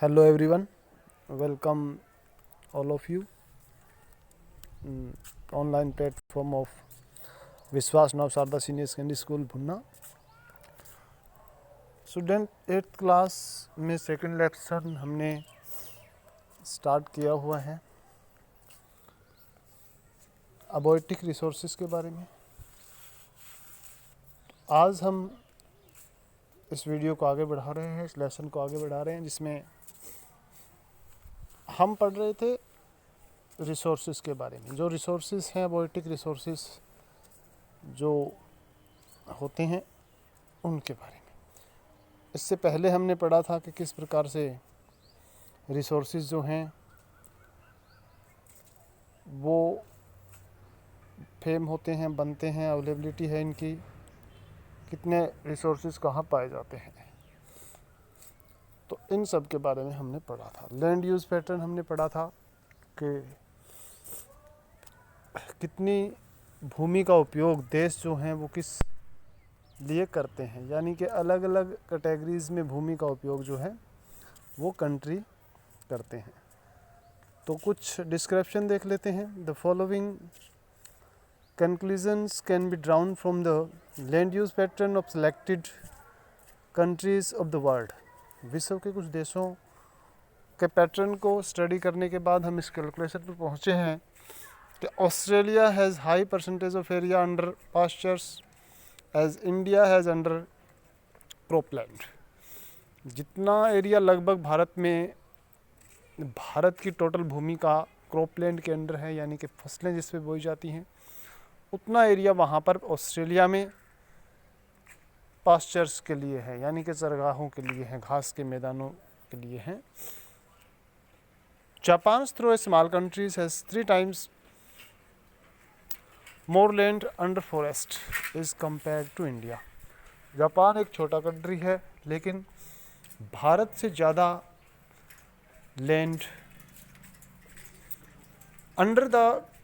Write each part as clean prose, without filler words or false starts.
Hello everyone, welcome all of you online platform of Vishwas Navsharda senior secondary school Bhunna. Student 8th class में second lecture हमने start किया हुआ है अबॉयटिक resources के बारे में। आज हम इस वीडियो को आगे बढ़ा रहे हैं, इस लेसन को आगे बढ़ा रहे हैं, जिसमें हम पढ़ रहे थे रिसोर्सेज के बारे में। जो रिसोर्सेज हैं, अबॉयटिक रिसोर्सेज जो होते हैं उनके बारे में। इससे पहले हमने पढ़ा था कि किस प्रकार से रिसोर्सेज जो हैं वो फेम होते हैं, बनते हैं, अवेलेबिलिटी है इनकी, कितने रिसोर्सेज कहाँ पाए जाते हैं, तो इन सब के बारे में हमने पढ़ा था। लैंड यूज़ पैटर्न हमने पढ़ा था कि कितनी भूमि का उपयोग देश जो हैं वो किस लिए करते हैं, यानी कि अलग अलग कैटेगरीज में भूमि का उपयोग जो है वो कंट्री करते हैं। तो कुछ डिस्क्रिप्शन देख लेते हैं। The following conclusions can be drown from the land use pattern of selected countries of the world. विश्व के कुछ देशों के पैटर्न को स्टडी करने के बाद हम इस कैलकुलेशन पर पहुँचे हैं कि Australia has high percentage of area under pastures as India has under cropland. जितना एरिया लगभग भारत की टोटल भूमि का क्रॉपलैंड के अंडर है, यानी कि फसलें जिस पे बोई जाती हैं, उतना एरिया वहाँ पर ऑस्ट्रेलिया में पास्चर्स के लिए है, यानी कि चरगाहों के लिए हैं, घास के मैदानों के लिए हैं। Japan through a small countries has 3 times more land under forest is compare to India. Japan एक छोटा कंट्री है, लेकिन भारत से ज़्यादा land under the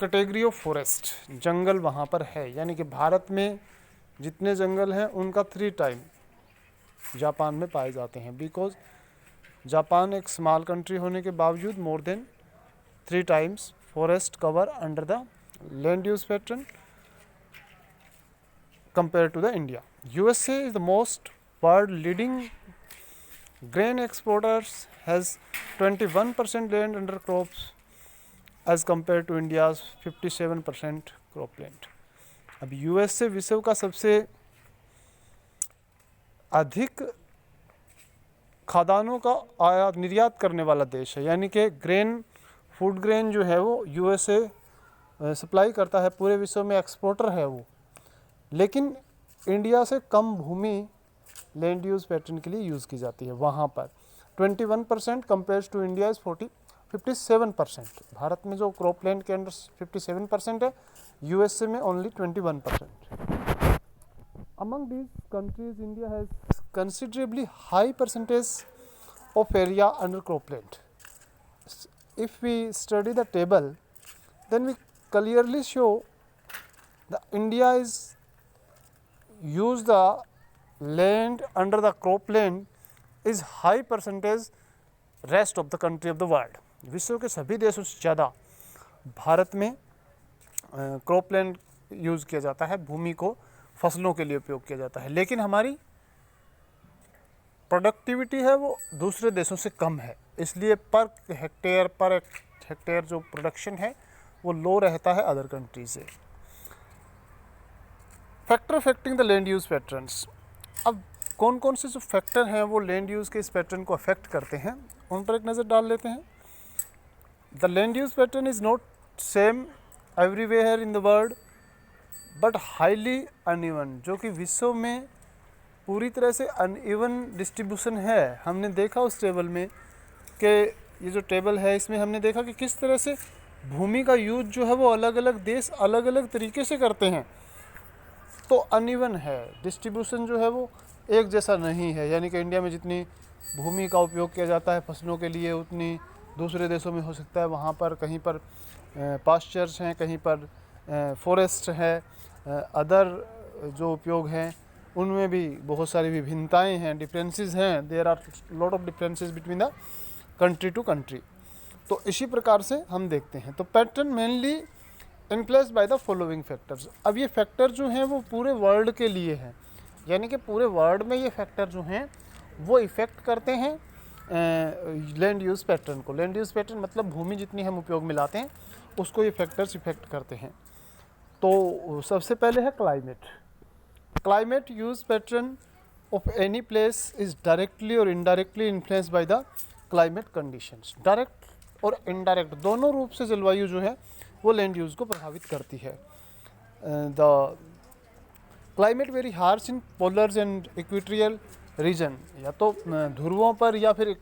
category of forest, जंगल वहाँ पर है, यानी कि भारत में जितने जंगल हैं उनका 3 times जापान में पाए जाते हैं। बिकॉज जापान एक स्मॉल कंट्री होने के बावजूद more than 3 times forest cover under the land use pattern compared to the India. USA is the most world leading grain exporters, has 21% land under crops as compared to India's 57% cropland. अब USA विश्व का सबसे अधिक खाद्यान्नों का आयात निर्यात करने वाला देश है, यानी कि फूड ग्रेन जो है वो USA सप्लाई करता है, पूरे विश्व में एक्सपोर्टर है वो। लेकिन इंडिया से कम भूमि लैंड यूज़ पैटर्न के लिए यूज़ की जाती है वहाँ पर। 21% कंपेयर्स टू इंडिया इज़ 57%। भारत में जो क्रॉपलैंड के अंडर 57% है, यूएसए में only 21%। Among these countries India has considerably high percentage of area under cropland. If we study the table, then we clearly show that India is use the land under the cropland is high percentage rest of the country of the world. विश्व के सभी देशों से ज़्यादा भारत में cropland use किया जाता है, भूमि को फसलों के लिए उपयोग किया जाता है। लेकिन हमारी प्रोडक्टिविटी है वो दूसरे देशों से कम है, इसलिए पर हेक्टेयर जो प्रोडक्शन है वो लो रहता है अदर कंट्री से। Factor affecting the land use patterns. अब कौन कौन से जो फैक्टर हैं वो लैंड यूज़ के इस पैटर्न को अफेक्ट करते हैं, उन पर एक नज़र डाल लेते हैं। The land use pattern is not same everywhere in the world but highly uneven, जो कि विश्व में पूरी तरह से अनइवन डिस्ट्रीब्यूशन है। हमने देखा उस टेबल में कि ये जो टेबल है इसमें हमने देखा कि किस तरह से भूमि का यूज जो है वो अलग अलग देश अलग अलग तरीके से करते हैं, तो अनइवन है, डिस्ट्रीब्यूशन जो है वो एक जैसा नहीं है। यानी कि इंडिया में जितनी भूमि का उपयोग किया जाता है फसलों के लिए, उतनी दूसरे देशों में हो सकता है वहाँ पर कहीं पर पास्चर्स हैं, कहीं पर फॉरेस्ट है, अदर जो उपयोग हैं उनमें भी बहुत सारी विभिन्नताएं हैं, डिफरेंसेस हैं। There are lot of differences between the country to country. तो इसी प्रकार से हम देखते हैं। तो pattern mainly influence by the following factors. अब ये फैक्टर जो हैं वो पूरे वर्ल्ड के लिए हैं, यानी कि पूरे वर्ल्ड में ये फैक्टर जो हैं वो इफ़ेक्ट करते हैं लैंड यूज़ पैटर्न को। लैंड यूज़ पैटर्न मतलब भूमि जितनी हम उपयोग में लाते हैं उसको ये फैक्टर्स इफ़ेक्ट करते हैं। तो सबसे पहले है climate. Climate use pattern of any place is directly और indirectly influence by the climate conditions. Direct और इनडायरेक्ट दोनों रूप से जलवायु जो है वो लैंड यूज़ को प्रभावित करती है। The climate very harsh in polars and equatorial region, या तो ध्रुवों पर या फिर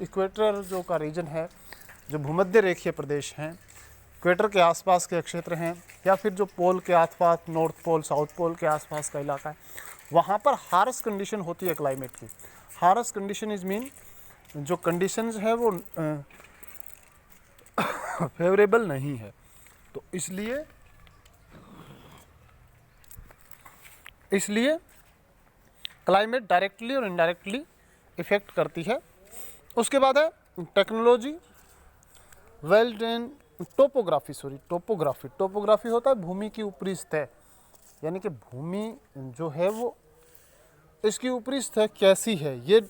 इक्वेटर जो का रीजन है, जो भूमध्य रेखीय प्रदेश हैं, इक्वेटर के आसपास के क्षेत्र हैं, या फिर जो पोल के आसपास, नॉर्थ पोल साउथ पोल के आसपास का इलाका है, वहाँ पर हार्श कंडीशन होती है क्लाइमेट की। हार्श कंडीशन इज मीन जो कंडीशंस है वो फेवरेबल नहीं है। तो इसलिए क्लाइमेट डायरेक्टली और इनडायरेक्टली इफ़ेक्ट करती है। उसके बाद है टेक्नोलॉजी, वेल ड्रेन टोपोग्राफी होता है भूमि की ऊपरी सतह, यानी कि भूमि जो है वो इसकी ऊपरी सतह कैसी है ये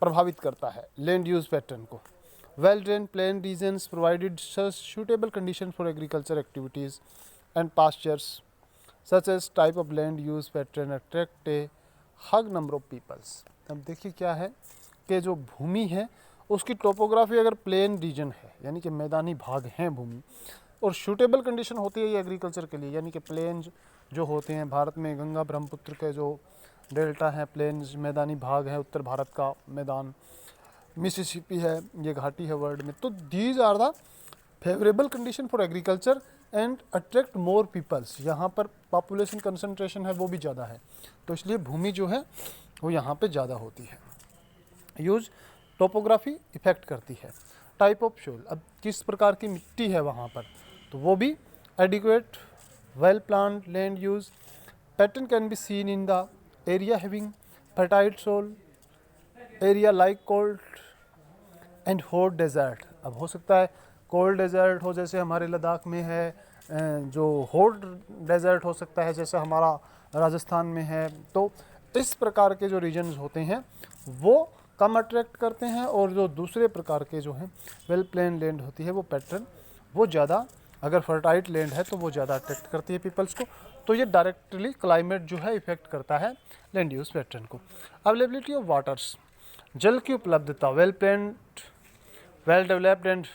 प्रभावित करता है लैंड यूज़ पैटर्न को। Well drain plain regions provided suitable conditions for agriculture activities and pastures such as type of land use pattern attract a high number of peoples। अब देखिए क्या है कि जो भूमि है उसकी टोपोग्राफी अगर प्लेन रीजन है, यानी कि मैदानी भाग हैं भूमि, और सूटेबल कंडीशन होती है ये एग्रीकल्चर के लिए, यानी कि प्लेन जो होते हैं भारत में गंगा ब्रह्मपुत्र के जो डेल्टा हैं, प्लेन्स मैदानी भाग है, उत्तर भारत का मैदान, मिसिसिपी है, ये घाटी है वर्ल्ड में। तो these are the favourable condition for agriculture and attract more peoples. यहाँ पर पॉपुलेशन कंसंट्रेशन है वो भी ज़्यादा है, तो इसलिए भूमि जो है वो यहाँ पे ज़्यादा होती है। यूज टोपोग्राफी इफेक्ट करती है। टाइप ऑफ सोइल, अब किस प्रकार की मिट्टी है वहाँ पर, तो वो भी adequate well planned land use pattern can be seen in the area having fertile soil, area like cold and hot desert. अब हो सकता है कोल्ड डेजर्ट हो जैसे हमारे लद्दाख में है, जो हॉट डेजर्ट हो सकता है जैसे हमारा राजस्थान में है। तो इस प्रकार के जो रीजन्स होते हैं वो कम अट्रैक्ट करते हैं, और जो दूसरे प्रकार के जो हैं वेल प्लेन लैंड होती है वो पैटर्न वो ज़्यादा, अगर फर्टाइल लैंड है तो वो ज़्यादा अट्रैक्ट करती है पीपल्स को। तो ये डायरेक्टली क्लाइमेट जो है इफेक्ट करता है लैंड यूज़ पैटर्न को। अवेलेबिलिटी ऑफ वाटर्स, जल की उपलब्धता, well planned well developed and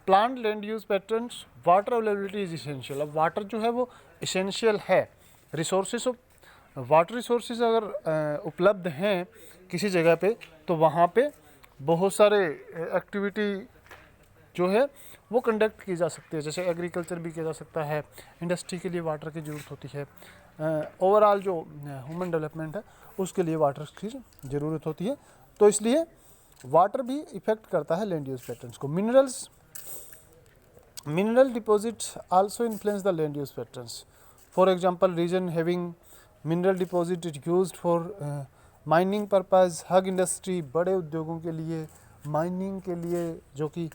planned land use patterns, water availability is essential. अब वाटर जो है वो इसेंशियल है। रिसोर्सेज ऑफ वाटर रिसोर्सेज अगर उपलब्ध हैं किसी जगह पे तो वहाँ पे बहुत सारे एक्टिविटी जो है वो कंडक्ट की जा सकती है, जैसे एग्रीकल्चर भी किया जा सकता है, इंडस्ट्री के लिए वाटर की ज़रूरत होती है, ओवरऑल जो ह्यूमन डेवलपमेंट है उसके लिए वाटर की ज़रूरत होती है। तो इसलिए वाटर भी इफ़ेक्ट करता है लैंड यूज़ पैटर्न्स को। Mineral deposits also influence the land use patterns. For example region having mineral deposit is used for mining purpose, huge industry, बड़े उद्योगों के लिए, माइनिंग के लिए जो कि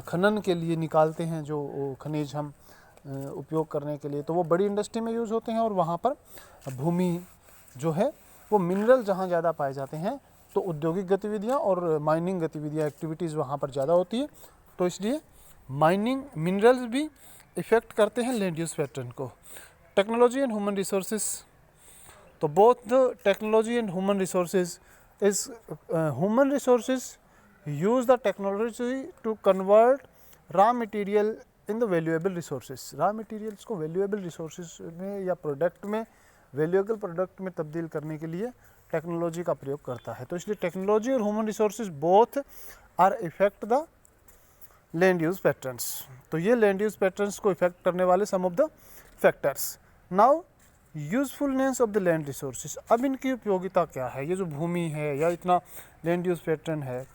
खनन के लिए निकालते हैं जो खनिज हम उपयोग करने के लिए, तो वो बड़ी इंडस्ट्री में यूज़ होते हैं। और वहाँ पर भूमि जो है वो मिनरल जहाँ ज़्यादा पाए जाते हैं तो औद्योगिक गतिविधियाँ और माइनिंग गतिविधियाँ एक्टिविटीज़ वहाँ पर ज़्यादा होती है। तो इसलिए माइनिंग मिनरल्स भी इफ़ेक्ट करते हैं लैंड यूज़ पैटर्न को। टेक्नोलॉजी एंड ह्यूमन रिसोर्सेज, तो both the technology and human resources is human resources use the technology to convert raw material in the valuable resources. Raw materials को valuable resources में या product में, valuable product में तब्दील करने के लिए टेक्नोलॉजी का प्रयोग करता है। तो इसलिए टेक्नोलॉजी और human resources both are effect the land use patterns. तो ये लैंड यूज़ पैटर्न्स को इफेक्ट करने वाले some of the factors. Now usefulness of the land resources, अब इनकी उपयोगिता क्या है। ये जो भूमि है या इतना लैंड यूज़ पैटर्न है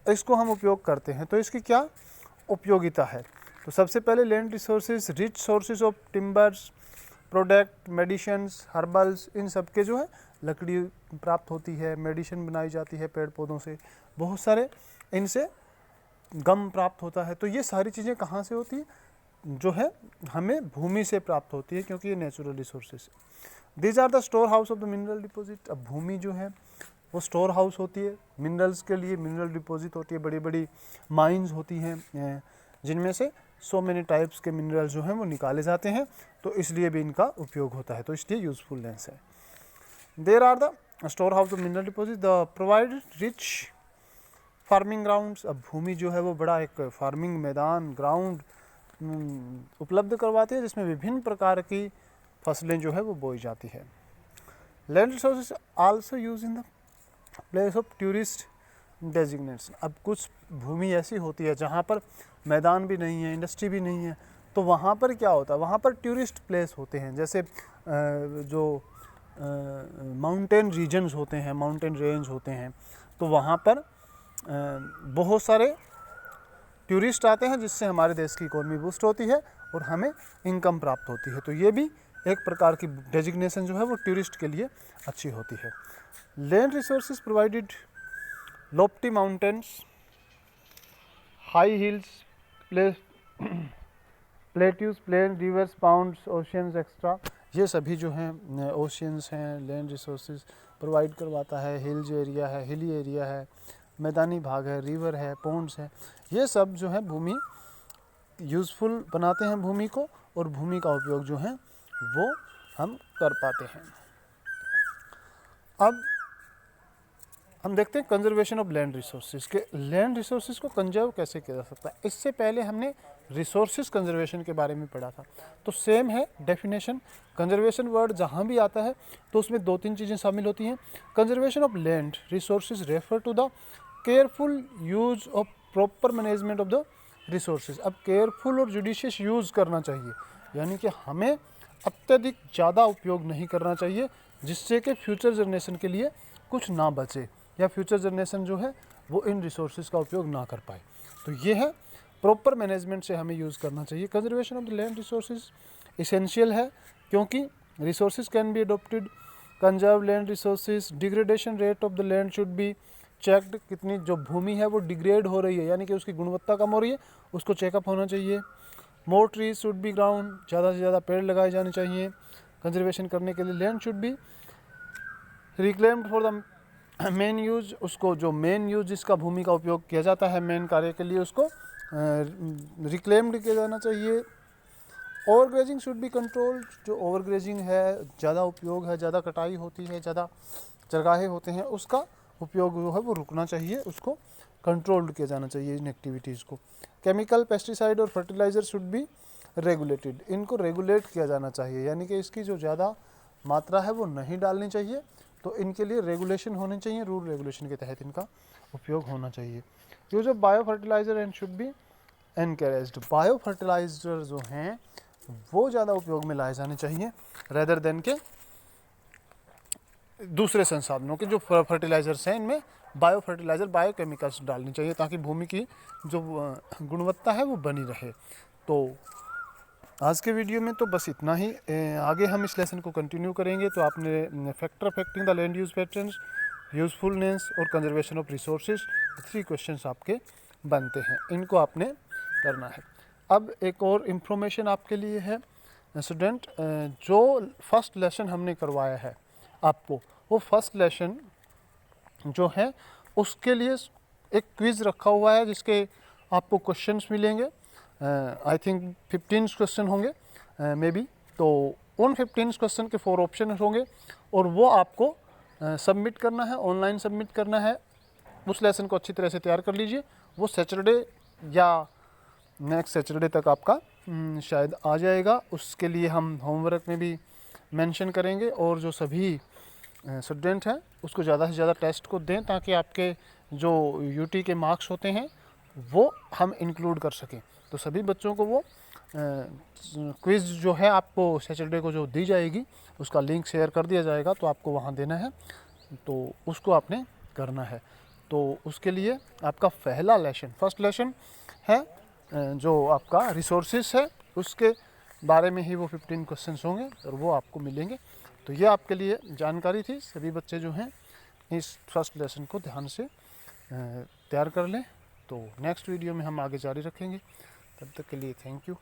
इसको हम उपयोग करते हैं, तो इसकी क्या उपयोगिता है। तो सबसे पहले land resources rich sources of timbers, product, medicines, herbals, इन सब के जो है लकड़ी प्राप्त होती है, मेडिसिन बनाई जाती है पेड़ पौधों से, बहुत सारे इनसे गम प्राप्त होता है। तो ये सारी चीज़ें कहाँ से होती है, जो है हमें भूमि से प्राप्त होती है, क्योंकि ये नेचुरल रिसोर्सेज है। These are the store house of the mineral deposit. अब भूमि जो है वो स्टोर हाउस होती है मिनरल्स के लिए, मिनरल डिपॉजिट होती है, बड़ी बड़ी माइंस होती हैं जिनमें से सो मेनी टाइप्स के मिनरल्स जो हैं वो निकाले जाते हैं, तो इसलिए भी इनका उपयोग होता है, तो इसलिए यूजफुलनेस है। There are the store house of mineral deposit the provide rich farming grounds. अब भूमि जो है वो बड़ा एक फार्मिंग मैदान, ग्राउंड उपलब्ध करवाती है, जिसमें विभिन्न प्रकार की फसलें जो है वो बोई जाती है। Land resources also use in the place of tourist डेजिग्नेट्स। अब कुछ भूमि ऐसी होती है जहाँ पर मैदान भी नहीं है, इंडस्ट्री भी नहीं है, तो वहाँ पर क्या होता है, वहाँ पर टूरिस्ट प्लेस होते हैं, जैसे जो माउंटेन रीजन्स होते हैं, माउंटेन रेंज होते हैं, तो वहाँ पर बहुत सारे टूरिस्ट आते हैं, जिससे हमारे देश की इकोनॉमी बूस्ट होती है और हमें इनकम प्राप्त होती है। तो ये भी एक प्रकार की डेजिग्नेशन जो है वो टूरिस्ट के लिए अच्छी होती है। Land resources provided lofty mountains, high hills, plateaus, plains, rivers, ponds, oceans, extra, ये सभी जो हैं ओशियंस हैं, लैंड रिसोर्सेज प्रोवाइड करवाता है। हिल्स एरिया है, हिली एरिया है, मैदानी भाग है, रिवर है, पॉन्ड्स है, ये सब जो है भूमि यूज़फुल बनाते हैं भूमि को, और भूमि का उपयोग जो है वो हम कर पाते हैं। अब हम देखते हैं कंजर्वेशन ऑफ लैंड रिसोर्सेज के। लैंड रिसोर्सेज को कंजर्व कैसे किया जा सकता है। इससे पहले हमने रिसोर्सेज कंजर्वेशन के बारे में पढ़ा था, तो सेम है डेफिनेशन। कंजर्वेशन वर्ड जहाँ भी आता है तो उसमें दो तीन चीज़ें शामिल होती हैं। Conservation of land resources refer to the careful use of proper management of the resources. अब केयरफुल और जुडिशियस यूज़ करना चाहिए, यानी कि हमें अत्यधिक ज़्यादा उपयोग नहीं करना चाहिए, जिससे कि फ्यूचर जनरेशन के लिए कुछ ना बचे, या फ्यूचर जनरेशन जो है वो इन रिसोर्सेज का उपयोग ना कर पाए। तो ये है प्रॉपर मैनेजमेंट से हमें यूज़ करना चाहिए। Conservation of the land resources essential है, क्योंकि resources can be adopted. Conserve land resources, degradation rate of the land should be checked. कितनी जो भूमि है वो डिग्रेड हो रही है, यानी कि उसकी गुणवत्ता कम हो रही है, उसको चेकअप होना चाहिए। More trees should be ground, ज़्यादा से ज़्यादा पेड़ लगाए जाने चाहिए कंजर्वेशन करने के लिए। Land should be reclaimed for the main use, उसको जो मेन यूज जिसका भूमि का उपयोग किया जाता है मेन कार्य के लिए, उसको रिक्लेम्ड किया जाना चाहिए। ओवरग्रेजिंग शुड बी कंट्रोल्ड, जो ओवरग्रेजिंग है, ज़्यादा उपयोग है, ज़्यादा कटाई होती है, ज़्यादा चरगाहे होते हैं, उसका उपयोग जो है वो रुकना चाहिए, उसको कंट्रोल्ड किया जाना चाहिए इन एक्टिविटीज़ को। केमिकल, पेस्टिसाइड और फर्टिलाइज़र शुड बी रेगुलेटेड, इनको रेगुलेट किया जाना चाहिए, यानी कि इसकी जो ज़्यादा मात्रा है वो नहीं डालनी चाहिए, तो इनके लिए रेगुलेशन होने चाहिए, रूल रेगुलेशन के तहत इनका उपयोग होना चाहिए। Use of bio fertiliser and should be encouraged, bio fertiliser जो हैं वो ज़्यादा उपयोग में लाए जाने चाहिए रेदर देन के दूसरे संसाधनों के। जो फर्टिलाइज़र्स हैं इनमें बायो फर्टिलाइज़र, बायो केमिकल्स डालनी चाहिए, ताकि भूमि की जो गुणवत्ता है वो बनी रहे। तो आज के वीडियो में तो बस इतना ही। आगे हम इस लेसन को कंटिन्यू करेंगे। तो आपने factor affecting the land use patterns, usefulness और कंजर्वेशन ऑफ रिसोर्सेज, 3 क्वेश्चंस आपके बनते हैं, इनको आपने करना है। अब एक और इन्फॉर्मेशन आपके लिए है स्टूडेंट, जो फर्स्ट लेसन हमने करवाया है आपको, वो फर्स्ट लेसन जो है उसके लिए एक क्विज़ रखा हुआ है, जिसके आपको क्वेश्चंस मिलेंगे। आई थिंक 15 क्वेश्चन होंगे मे बी। तो उन 15 क्वेश्चन के 4 ऑप्शन होंगे, और वो आपको सबमिट करना है, ऑनलाइन सबमिट करना है। उस लेसन को अच्छी तरह से तैयार कर लीजिए, वो सैटरडे या नेक्स्ट सैटरडे तक आपका शायद आ जाएगा। उसके लिए हम होमवर्क में भी मेंशन करेंगे, और जो सभी स्टूडेंट हैं उसको ज़्यादा से ज़्यादा टेस्ट को दें, ताकि आपके जो यूटी के मार्क्स होते हैं वो हम इंक्लूड कर सकें। तो सभी बच्चों को वो क्विज़ जो है आपको सैटरडे को जो दी जाएगी, उसका लिंक शेयर कर दिया जाएगा, तो आपको वहाँ देना है, तो उसको आपने करना है। तो उसके लिए आपका पहला लेसन, फर्स्ट लेसन है जो आपका रिसोर्सेज है, उसके बारे में ही वो 15 क्वेश्चंस होंगे और वो आपको मिलेंगे। तो ये आपके लिए जानकारी थी। सभी बच्चे जो हैं इस फर्स्ट लेसन को ध्यान से तैयार कर लें। तो नेक्स्ट वीडियो में हम आगे जारी रखेंगे। तब तक के लिए थैंक यू।